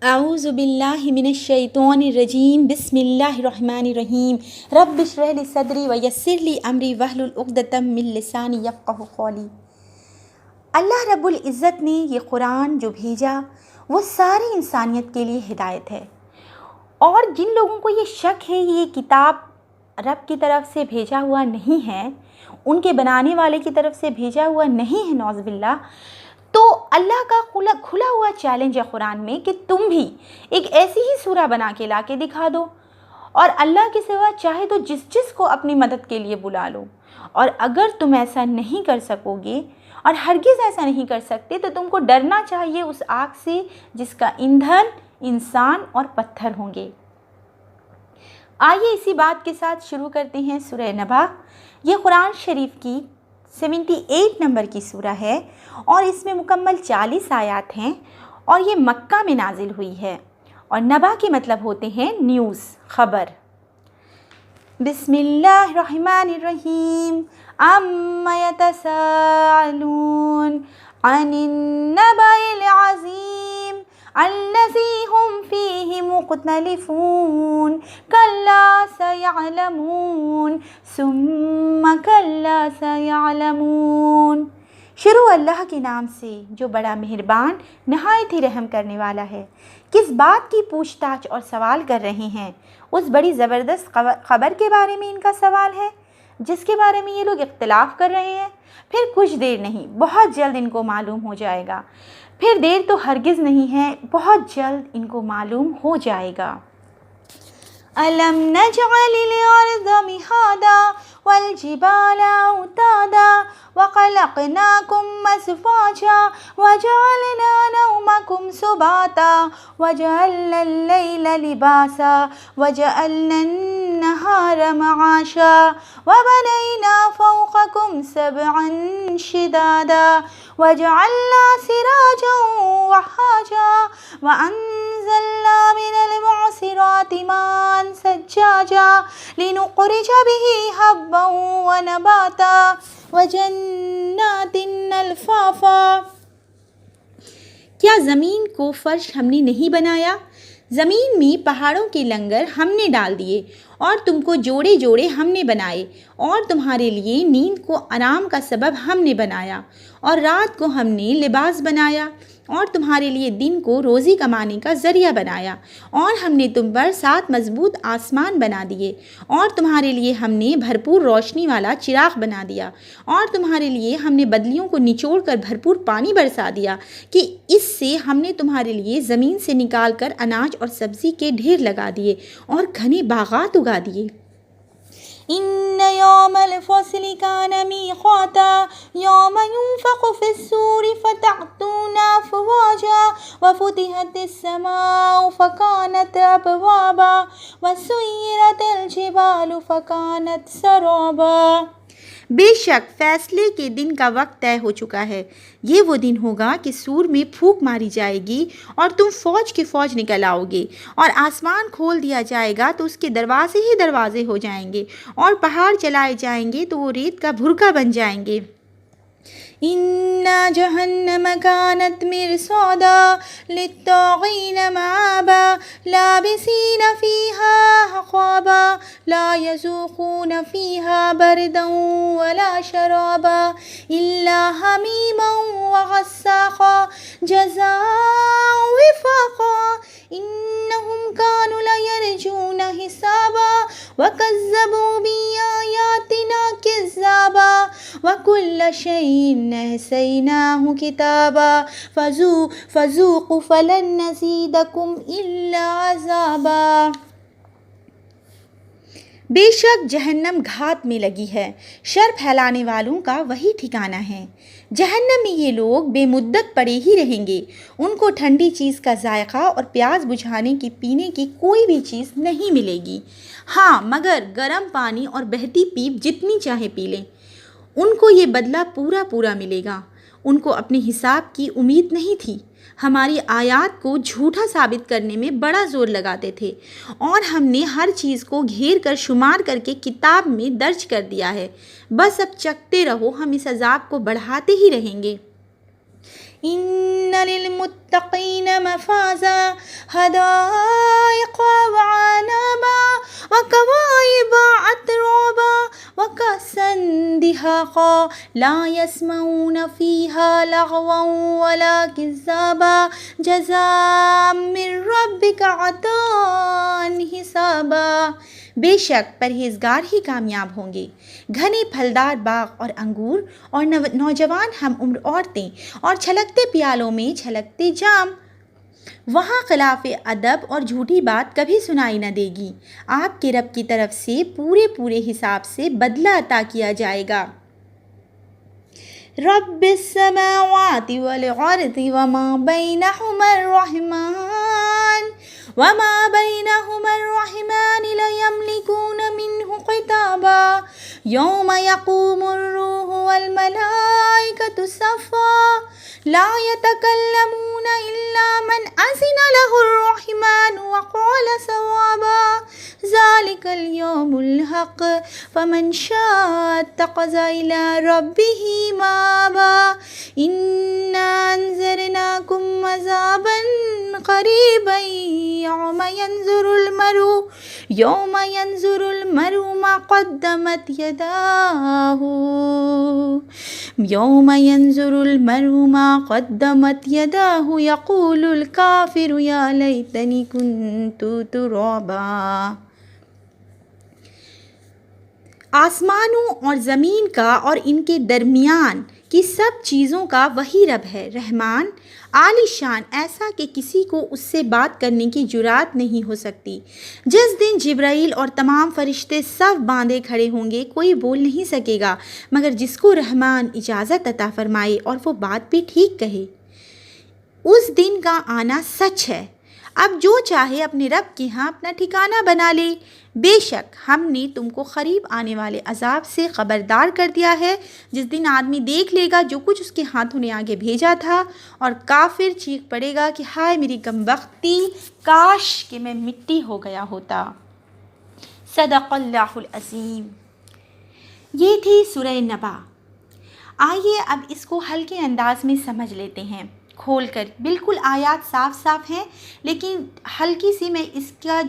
اعوذ باللہ من الشیطان الرجیم بسم اللہ الرحمن الرحیم رب اشرح لی صدری ویسر لی امری واحلل عقدۃ من لسانی یفقہوا قولی۔ اللہ رب العزت نے یہ قرآن جو بھیجا وہ ساری انسانیت کے لیے ہدایت ہے، اور جن لوگوں کو یہ شک ہے یہ کتاب رب کی طرف سے بھیجا ہوا نہیں ہے، ان کے بنانے والے کی طرف سے بھیجا ہوا نہیں ہے نعوذ باللہ، تو اللہ کا کھلا ہوا چیلنج ہے قرآن میں کہ تم بھی ایک ایسی ہی سورہ بنا کے لا کے دکھا دو، اور اللہ کے سوا چاہے تو جس کو اپنی مدد کے لیے بلا لو، اور اگر تم ایسا نہیں کر سکو گے اور ہرگز ایسا نہیں کر سکتے تو تم کو ڈرنا چاہیے اس آگ سے جس کا ایندھن انسان اور پتھر ہوں گے۔ آئیے اسی بات کے ساتھ شروع کرتے ہیں سورہ نبا۔ یہ قرآن شریف کی 78 نمبر کی سورہ ہے اور اس میں مکمل 40 آیات ہیں، اور یہ مکہ میں نازل ہوئی ہے، اور نبا کے مطلب ہوتے ہیں نیوز، خبر۔ بسم اللہ الرحمن الرحیم اما یتساءلون عن النبأ العظیم الذی هم فیہ مختلفون کلا سیعلمون ثم کلا سیعلمون۔ شروع اللہ کے نام سے جو بڑا مہربان نہایت ہی رحم کرنے والا ہے۔ کس بات کی پوچھ تاچھ اور سوال کر رہے ہیں؟ اس بڑی زبردست خبر کے بارے میں ان کا سوال ہے جس کے بارے میں یہ لوگ اختلاف کر رہے ہیں۔ پھر کچھ دیر نہیں، بہت جلد ان کو معلوم ہو جائے گا۔ پھر دیر تو ہرگز نہیں ہے، بہت جلد ان کو معلوم ہو جائے گا۔ أَلَمْ نَجْعَلِ الْأَرْضَ مِهَادًا وَالْجِبَالَ أَوْتَادًا وَخَلَقْنَاكُمْ أَزْوَاجًا وَجَعَلْنَا نَوْمَكُمْ سُبَاتًا وَجَعَلْنَا اللَّيْلَ لِبَاسًا وَجَعَلْنَا النَّهَارَ مَعَاشًا وَبَنَيْنَا فَوْقَكُمْ سَبْعًا شِدَادًا وَجَعَلْنَا سِرَاجًا وَهَّاجًا وَأَنزَلْنَا مِنَ الْمُعْصِرَاتِ مَاءً ثَجَّاجًا لِنُخْرِجَ بِهِ حَبًّا وَنَبَاتًا وَجَنَّاتٍ أَلْفَافًا۔ کیا زمین کو فرش ہم نے نہیں بنایا؟ زمین میں پہاڑوں کے لنگر ہم نے ڈال دیے، اور تم کو جوڑے جوڑے ہم نے بنائے، اور تمہارے لیے نیند کو آرام کا سبب ہم نے بنایا، اور رات کو ہم نے لباس بنایا، اور تمہارے لیے دن کو روزی کمانے کا ذریعہ بنایا، اور ہم نے تم پر 7 مضبوط آسمان بنا دیے، اور تمہارے لیے ہم نے بھرپور روشنی والا چراغ بنا دیا، اور تمہارے لیے ہم نے بدلیوں کو نچوڑ کر بھرپور پانی برسا دیا کہ اس سے ہم نے تمہارے لیے زمین سے نکال کر اناج اور سبزی کے ڈھیر لگا دیے اور گھنے باغات اگا دیے۔ ان یوم الفصل کان میقاتا یوم ينفخ في الصور فتأتون افواجا وفتحت السماء فكانت ابوابا وسيرت الجبال فكانت سرابا۔ بے شک فیصلے کے دن کا وقت طے ہو چکا ہے۔ یہ وہ دن ہوگا کہ سور میں پھونک ماری جائے گی اور تم فوج کی فوج نکل آؤ گے، اور آسمان کھول دیا جائے گا تو اس کے دروازے ہی دروازے ہو جائیں گے، اور پہاڑ چلائے جائیں گے تو وہ ریت کا بھرکا بن جائیں گے۔ إِنَّ جَهَنَّمَ كَانَتْ مِرْصَادًا لِلطَّاغِينَ مَآبًا لَابِثِينَ فِيهَا أَحْقَابًا لَا يَذُوقُونَ فِيهَا بَرْدًا وَلَا شَرَابًا إِلَّا حَمِيمًا وَغَسَّاقًا جَزَاءً وِفَاقًا إِنَّهُمْ كَانُوا لَا يَرْجُونَ حِسَابًا وَكَذَّبُوا بِآيَاتِنَا كِذَّابًا وَكُلَّ شَيْءٍ أَحْصَيْنَاهُ كِتَابًا فَذُوقُوا فَلَن نَّزِيدَكُمْ إِلَّا عَذَابًا۔ بے شک جہنم گھات میں لگی ہے، شر پھیلانے والوں کا وہی ٹھکانہ ہے۔ جہنم میں یہ لوگ بے مدت پڑے ہی رہیں گے، ان کو ٹھنڈی چیز کا ذائقہ اور پیاس بجھانے کی پینے کی کوئی بھی چیز نہیں ملے گی، ہاں مگر گرم پانی اور بہتی پیپ جتنی چاہے پی لیں۔ ان کو یہ بدلہ پورا ملے گا۔ ان کو اپنے حساب کی امید نہیں تھی، ہماری آیات کو جھوٹا ثابت کرنے میں بڑا زور لگاتے تھے، اور ہم نے ہر چیز کو گھیر کر شمار کر کے کتاب میں درج کر دیا ہے، بس اب چکھتے رہو، ہم اس عذاب کو بڑھاتے ہی رہیں گے۔ إن للمتقين مفازا حدائق وعنبا وكواعب أترابا وكأسا دهاقا لا يسمعون فيها لغوا ولا كذابا جزاء من ربك عطاء حسابا۔ بے شک پرہیزگار ہی کامیاب ہوں گے۔ گھنے پھلدار باغ اور انگور اور نوجوان ہم عمر عورتیں اور چھلکتے پیالوں میں چھلکتے جام، وہاں خلاف ادب اور جھوٹی بات کبھی سنائی نہ دے گی۔ آپ کے رب کی طرف سے پورے حساب سے بدلہ عطا کیا جائے گا۔ رب السماوات والارض وما بینہما الرحمن لیملکون منہ خطابا یوم یقوم الروح والملائکۃ صفا لا یتکلمون الا من اذن له الرحمن وقال صوابا ذلک اليوم الحق فمن شاء اتخذ الى ربه مآبا انا انذرناکم عذابا قریبا یوم ینظر المرء ما قدمت یداہ یقول الکافر یا لیتنی کنت ترابا۔ آسمانوں اور زمین کا اور ان کے درمیان کی سب چیزوں کا وہی رب ہے، رحمان، عالی شان، ایسا کہ کسی کو اس سے بات کرنے کی جرات نہیں ہو سکتی۔ جس دن جبرائیل اور تمام فرشتے صف باندھے کھڑے ہوں گے، کوئی بول نہیں سکے گا مگر جس کو رحمان اجازت عطا فرمائے اور وہ بات بھی ٹھیک کہے۔ اس دن کا آنا سچ ہے۔ اب جو چاہے اپنے رب کے ہاں اپنا ٹھکانہ بنا لے۔ بے شک ہم نے تم کو قریب آنے والے عذاب سے خبردار کر دیا ہے، جس دن آدمی دیکھ لے گا جو کچھ اس کے ہاتھوں نے آگے بھیجا تھا، اور کافر چیخ پڑے گا کہ ہائے میری کمبختی، کاش کہ میں مٹی ہو گیا ہوتا۔ صدق اللہ العظیم۔ یہ تھی سورہ نبا۔ آئیے اب اس کو ہلکے انداز میں سمجھ لیتے ہیں کھول کر۔ بالکل آیات صاف ہیں، لیکن ہلکی سی میں اس کا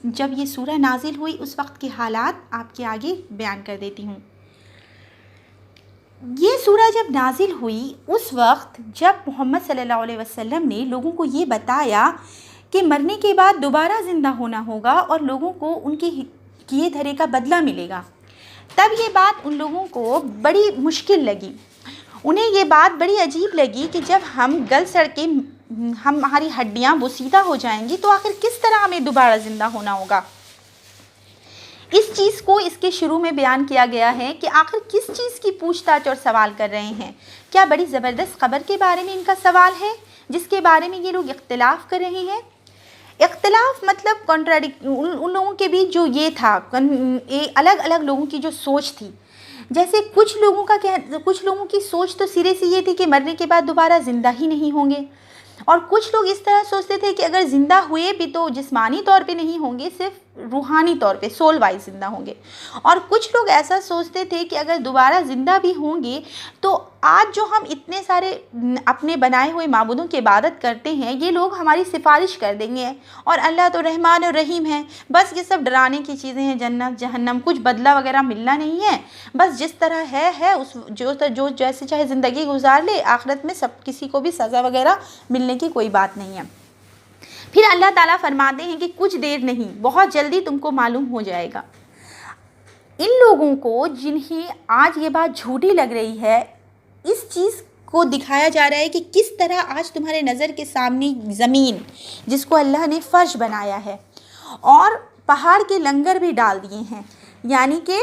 جب یہ سورہ نازل ہوئی اس وقت کے حالات آپ کے آگے بیان کر دیتی ہوں۔ یہ سورہ جب نازل ہوئی اس وقت جب محمد صلی اللہ علیہ وسلم نے لوگوں کو یہ بتایا کہ مرنے کے بعد دوبارہ زندہ ہونا ہوگا اور لوگوں کو ان کے کیے دھرے کا بدلہ ملے گا، تب یہ بات ان لوگوں کو بڑی مشکل لگی۔ انہیں یہ بات بڑی عجیب لگی کہ جب ہم گل سڑ کے ہماری ہڈیاں بوسیدہ ہو جائیں گی تو آخر کس طرح ہمیں دوبارہ زندہ ہونا ہوگا۔ اس چیز کو اس کے شروع میں بیان کیا گیا ہے کہ آخر کس چیز کی پوچھ تاچھ اور سوال کر رہے ہیں۔ کیا بڑی زبردست خبر کے بارے میں ان کا سوال ہے جس کے بارے میں یہ لوگ اختلاف کر رہے ہیں؟ اختلاف مطلب ان لوگوں کے بیچ جو یہ تھا، الگ الگ لوگوں کی جو سوچ تھی۔ جیسے کچھ لوگوں کی سوچ تو سرے سے یہ تھی کہ مرنے کے بعد دوبارہ زندہ ہی نہیں ہوں گے، اور کچھ لوگ اس طرح سوچتے تھے کہ اگر زندہ ہوئے بھی تو جسمانی طور پہ نہیں ہوں گے، صرف روحانی طور پہ سول وائز زندہ ہوں گے۔ اور کچھ لوگ ایسا سوچتے تھے کہ اگر دوبارہ زندہ بھی ہوں گے تو آج جو ہم اتنے سارے اپنے بنائے ہوئے معبودوں کی عبادت کرتے ہیں، یہ لوگ ہماری سفارش کر دیں گے، اور اللہ تو رحمان اور رحیم ہے، بس یہ سب ڈرانے کی چیزیں ہیں، جنت جہنم کچھ بدلہ وغیرہ ملنا نہیں ہے، بس جس طرح ہے جو جیسے چاہے زندگی گزار لے، آخرت میں سب کسی کو بھی سزا وغیرہ ملنے کی کوئی بات نہیں ہے۔ پھر اللہ تعالیٰ فرماتے ہیں کہ کچھ دیر نہیں، بہت جلدی تم کو معلوم ہو جائے گا۔ ان لوگوں کو جنہیں آج یہ بات جھوٹی لگ رہی ہے، اس چیز کو دکھایا جا رہا ہے کہ کس طرح آج تمہارے نظر کے سامنے زمین، جس کو اللہ نے فرش بنایا ہے، اور پہاڑ کے لنگر بھی ڈال دیے ہیں، یعنی کہ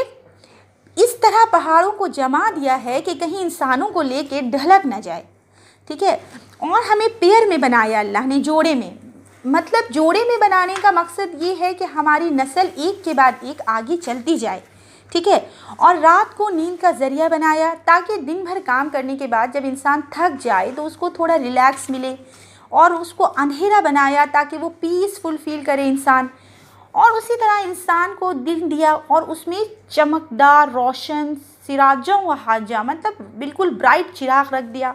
اس طرح پہاڑوں کو جما دیا ہے کہ کہیں انسانوں کو لے کے ڈھلک نہ جائے، ٹھیک ہے۔ اور ہمیں پیر میں بنایا اللہ نے، جوڑے میں، مطلب جوڑے میں بنانے کا مقصد یہ ہے کہ ہماری نسل ایک کے بعد ایک آگے چلتی جائے، ٹھیک ہے۔ اور رات کو نیند کا ذریعہ بنایا تاکہ دن بھر کام کرنے کے بعد جب انسان تھک جائے تو اس کو تھوڑا ریلیکس ملے، اور اس کو اندھیرا بنایا تاکہ وہ پیسفل فیل کرے انسان، اور اسی طرح انسان کو دن دیا اور اس میں چمکدار روشن سراجوں و حاجہ، مطلب بالکل برائٹ چراغ رکھ دیا۔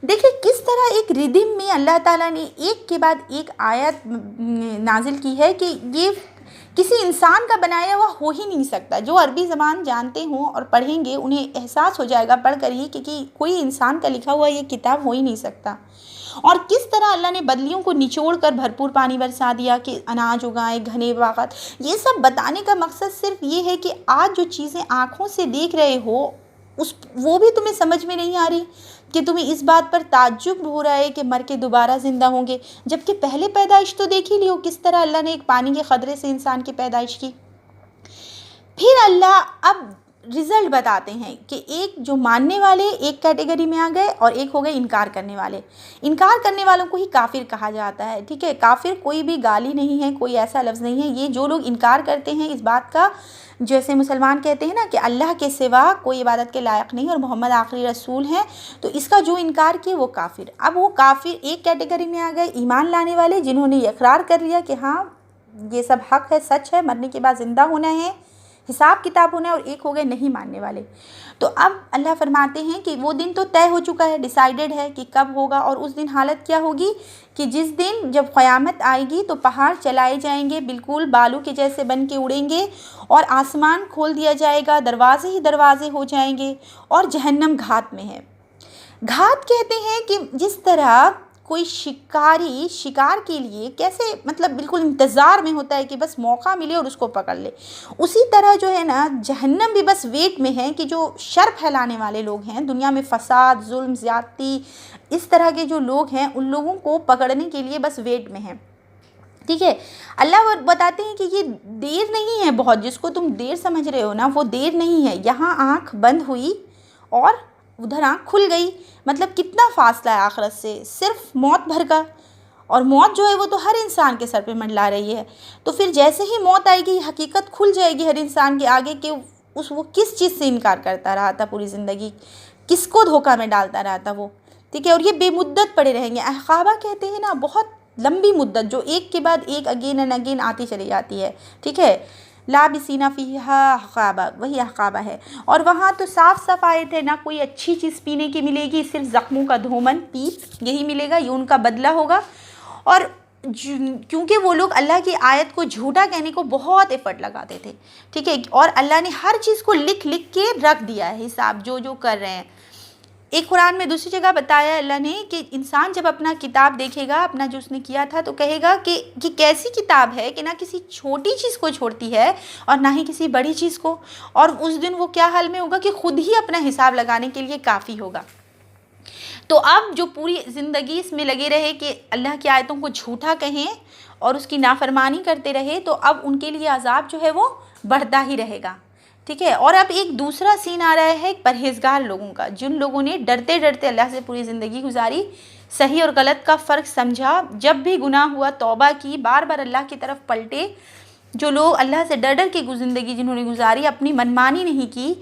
دیکھیں کس طرح ایک ردم میں اللہ تعالیٰ نے ایک کے بعد ایک آیت نازل کی ہے کہ یہ کسی انسان کا بنایا ہوا ہو ہی نہیں سکتا. جو عربی زبان جانتے ہوں اور پڑھیں گے انہیں احساس ہو جائے گا پڑھ کر ہی کہ کوئی انسان کا لکھا ہوا یہ کتاب ہو ہی نہیں سکتا. اور کس طرح اللہ نے بدلیوں کو نچوڑ کر بھرپور پانی برسا دیا کہ اناج اگائیں، گھنے باغات. یہ سب بتانے کا مقصد صرف یہ ہے کہ آج جو چیزیں آنکھوں سے دیکھ رہے ہو وہ بھی تمہیں سمجھ میں نہیں آ رہی، کہ تمہیں اس بات پر تعجب ہو رہا ہے کہ مر کے دوبارہ زندہ ہوں گے، جبکہ پہلے پیدائش تو دیکھ ہی لیو کس طرح اللہ نے ایک پانی کے قطرے سے انسان کی پیدائش کی. پھر اللہ اب رزلٹ بتاتے ہیں کہ ایک جو ماننے والے ایک کیٹیگری میں آ گئے اور ایک ہو گئے انکار کرنے والے. انکار کرنے والوں کو ہی کافر کہا جاتا ہے. ٹھیک ہے، کافر کوئی بھی گالی نہیں ہے، کوئی ایسا لفظ نہیں ہے. یہ جو لوگ انکار کرتے ہیں اس بات کا، جیسے مسلمان کہتے ہیں نا کہ اللہ کے سوا کوئی عبادت کے لائق نہیں اور محمد آخری رسول ہیں، تو اس کا جو انکار کیا وہ کافر. اب وہ کافر ایک کیٹیگری میں آ گئے ایمان لانے والے، جنہوں نے یہ اقرار کر لیا کہ ہاں یہ سب حق ہے، سچ ہے، مرنے کے بعد زندہ ہونا ہے، حساب کتاب ہونا ہے. اور ایک ہو گئے نہیں ماننے والے. تو اب اللہ فرماتے ہیں کہ وہ دن تو طے ہو چکا ہے، ڈیسائیڈڈ ہے کہ کب ہوگا. اور اس دن حالت کیا ہوگی کہ جس دن جب قیامت آئے گی تو پہاڑ چلائے جائیں گے، بالکل بالوں کے جیسے بن کے اڑیں گے، اور آسمان کھول دیا جائے گا، دروازے ہی دروازے ہو جائیں گے، اور جہنم گھات میں ہے. گھات کہتے ہیں کہ جس طرح کوئی شکاری شکار کے لیے کیسے مطلب بالکل انتظار میں ہوتا ہے کہ بس موقع ملے اور اس کو پکڑ لے، اسی طرح جو ہے نا جہنم بھی بس ویٹ میں ہے کہ جو شر پھیلانے والے لوگ ہیں دنیا میں، فساد، ظلم، زیادتی، اس طرح کے جو لوگ ہیں ان لوگوں کو پکڑنے کے لیے بس ویٹ میں ہیں. ٹھیک ہے، اللہ بتاتے ہیں کہ یہ دیر نہیں ہے بہت، جس کو تم دیر سمجھ رہے ہو نا وہ دیر نہیں ہے. یہاں آنکھ بند ہوئی اور ادھر آنکھ کھل گئی، مطلب کتنا فاصلہ ہے آخرت سے، صرف موت بھر کا. اور موت جو ہے وہ تو ہر انسان کے سر پہ منڈلا رہی ہے. تو پھر جیسے ہی موت آئے گی حقیقت کھل جائے گی ہر انسان کے آگے کہ وہ کس چیز سے انکار کرتا رہا تھا پوری زندگی، کس کو دھوکہ میں ڈالتا رہا تھا وہ. ٹھیک ہے، اور یہ بے مدت پڑے رہیں گے. احقابہ کہتے ہیں نا بہت لمبی مدت، جو ایک کے بعد ایک اگین اینڈ اگین آتی چلی جاتی ہے. ٹھیک ہے، لابسین فیہا احقابہ، وہی احقابہ ہے. اور وہاں تو صاف صاف آیت ہے، نہ کوئی اچھی چیز پینے کی ملے گی، صرف زخموں کا دھومن، پیپ یہی ملے گا، یہ ان کا بدلہ ہوگا. اور کیونکہ وہ لوگ اللہ کی آیت کو جھوٹا کہنے کو بہت ایفرٹ لگاتے تھے. ٹھیک ہے، اور اللہ نے ہر چیز کو لکھ کے رکھ دیا ہے حساب جو کر رہے ہیں. ایک قرآن میں دوسری جگہ بتایا اللہ نے کہ انسان جب اپنا کتاب دیکھے گا، اپنا جو اس نے کیا تھا، تو کہے گا کہ کیسی کتاب ہے کہ نہ کسی چھوٹی چیز کو چھوڑتی ہے اور نہ ہی کسی بڑی چیز کو. اور اس دن وہ کیا حال میں ہوگا کہ خود ہی اپنا حساب لگانے کے لیے کافی ہوگا. تو اب جو پوری زندگی اس میں لگے رہے کہ اللہ کی آیتوں کو جھوٹا کہیں اور اس کی نافرمانی کرتے رہے، تو اب ان کے لیے عذاب جو ہے وہ بڑھتا ہی رہے گا. ٹھیک ہے، اور اب ایک دوسرا سین آ رہا ہے پرہیزگار لوگوں کا، جن لوگوں نے ڈرتے ڈرتے اللہ سے پوری زندگی گزاری، صحیح اور غلط کا فرق سمجھا، جب بھی گناہ ہوا توبہ کی، بار بار اللہ کی طرف پلٹے. جو لوگ اللہ سے ڈر ڈر کے زندگی جنہوں نے گزاری، اپنی منمانی نہیں کی،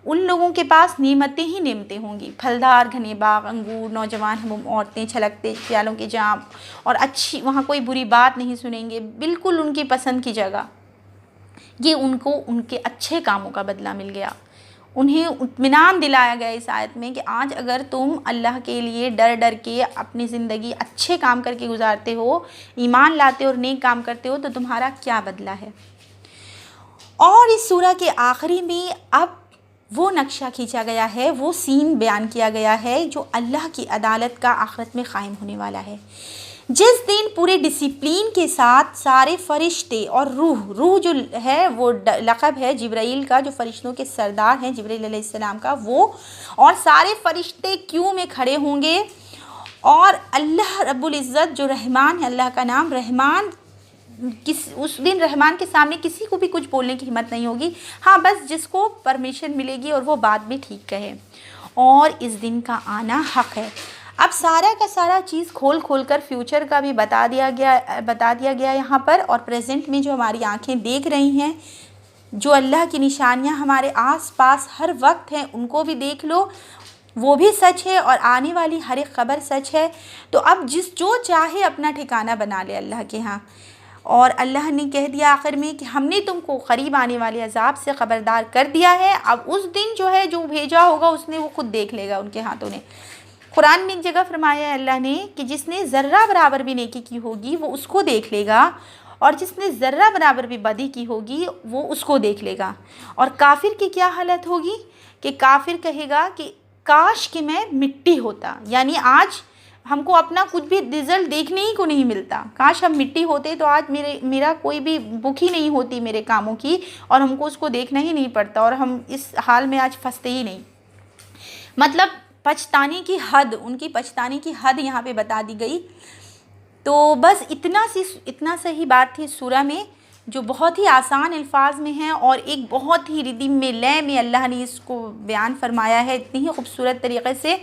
ان لوگوں کے پاس نعمتیں ہی نعمتیں ہوں گی. پھلدار گھنے باغ، انگور، نوجوان عورتیں، چھلکتے پیالوں کے جام، اور اچھی وہاں کوئی بری بات نہیں سنیں گے، بالکل ان کی پسند کی جگہ. یہ ان کو ان کے اچھے کاموں کا بدلہ مل گیا. انہیں اطمینان دلایا گیا اس آیت میں کہ آج اگر تم اللہ کے لیے ڈر ڈر کے اپنی زندگی اچھے کام کر کے گزارتے ہو، ایمان لاتے اور نیک کام کرتے ہو، تو تمہارا کیا بدلہ ہے. اور اس سورہ کے آخری میں اب وہ نقشہ کھینچا گیا ہے، وہ سین بیان کیا گیا ہے جو اللہ کی عدالت کا آخرت میں قائم ہونے والا ہے. جس دن پورے ڈسپلین کے ساتھ سارے فرشتے اور روح جو ہے وہ لقب ہے جبرائیل کا، جو فرشتوں کے سردار ہیں جبرائیل علیہ السلام کا، وہ اور سارے فرشتے کیوں میں کھڑے ہوں گے. اور اللہ رب العزت جو رحمان ہے، اللہ کا نام رحمان، اس دن رحمان کے سامنے کسی کو بھی کچھ بولنے کی ہمت نہیں ہوگی. ہاں بس جس کو پرمیشن ملے گی اور وہ بات بھی ٹھیک کہے. اور اس دن کا آنا حق ہے. اب سارا کا سارا چیز کھول کر فیوچر کا بھی بتا دیا گیا یہاں پر، اور پریزنٹ میں جو ہماری آنکھیں دیکھ رہی ہیں، جو اللہ کی نشانیاں ہمارے آس پاس ہر وقت ہیں، ان کو بھی دیکھ لو، وہ بھی سچ ہے، اور آنے والی ہر ایک خبر سچ ہے. تو اب جو چاہے اپنا ٹھکانہ بنا لے اللہ کے ہاں. اور اللہ نے کہہ دیا آخر میں کہ ہم نے تم کو قریب آنے والے عذاب سے خبردار کر دیا ہے. اب اس دن جو ہے جو بھیجا ہوگا اس نے وہ خود دیکھ لے گا ان کے ہاتھوں نے. قرآن میں ایک جگہ فرمایا ہے اللہ نے کہ جس نے ذرہ برابر بھی نیکی کی ہوگی وہ اس کو دیکھ لے گا، اور جس نے ذرہ برابر بھی بدی کی ہوگی وہ اس کو دیکھ لے گا۔ اور کافر کی کیا حالت ہوگی کہ کافر کہے گا کہ کاش کہ میں مٹی ہوتا، یعنی آج ہم کو اپنا کچھ بھی رزلٹ دیکھنے ہی کو نہیں ملتا، کاش ہم مٹی ہوتے تو آج میرا کوئی بھی بک ہی نہیں ہوتی میرے کاموں کی، اور ہم کو اس کو دیکھنا ہی نہیں پڑتا، اور ہم اس حال میں آج پھنستے ہی نہیں۔ مطلب پچھتانے کی حد، ان کی پچھتانے کی حد یہاں پہ بتا دی گئی۔ تو بس اتنا سا ہی بات تھی سورہ میں، جو بہت ہی آسان الفاظ میں ہیں اور ایک بہت ہی ردم میں لے میں اللہ نے اس کو بیان فرمایا ہے اتنی ہی خوبصورت طریقے سے۔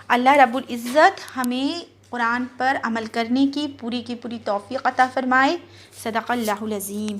اللہ رب العزت ہمیں قرآن پر عمل کرنے کی پوری توفیق عطا فرمائے۔ صدق اللہ العظیم۔